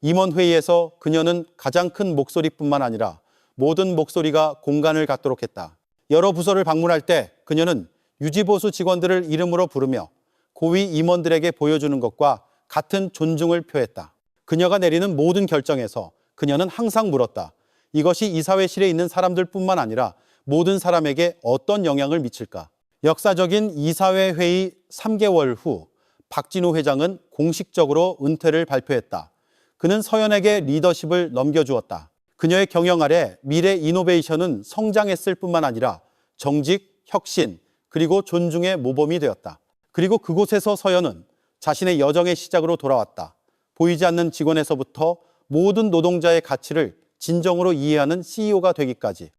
임원회의에서 그녀는 가장 큰 목소리뿐만 아니라 모든 목소리가 공간을 갖도록 했다. 여러 부서를 방문할 때 그녀는 유지보수 직원들을 이름으로 부르며 고위 임원들에게 보여주는 것과 같은 존중을 표했다. 그녀가 내리는 모든 결정에서 그녀는 항상 물었다. 이것이 이사회실에 있는 사람들뿐만 아니라 모든 사람에게 어떤 영향을 미칠까? 역사적인 이사회 회의 3개월 후 박진우 회장은 공식적으로 은퇴를 발표했다. 그는 서연에게 리더십을 넘겨주었다. 그녀의 경영 아래 미래 이노베이션은 성장했을 뿐만 아니라 정직, 혁신, 그리고 존중의 모범이 되었다. 그리고 그곳에서 서연은 자신의 여정의 시작으로 돌아왔다. 보이지 않는 직원에서부터 모든 노동자의 가치를 진정으로 이해하는 CEO가 되기까지.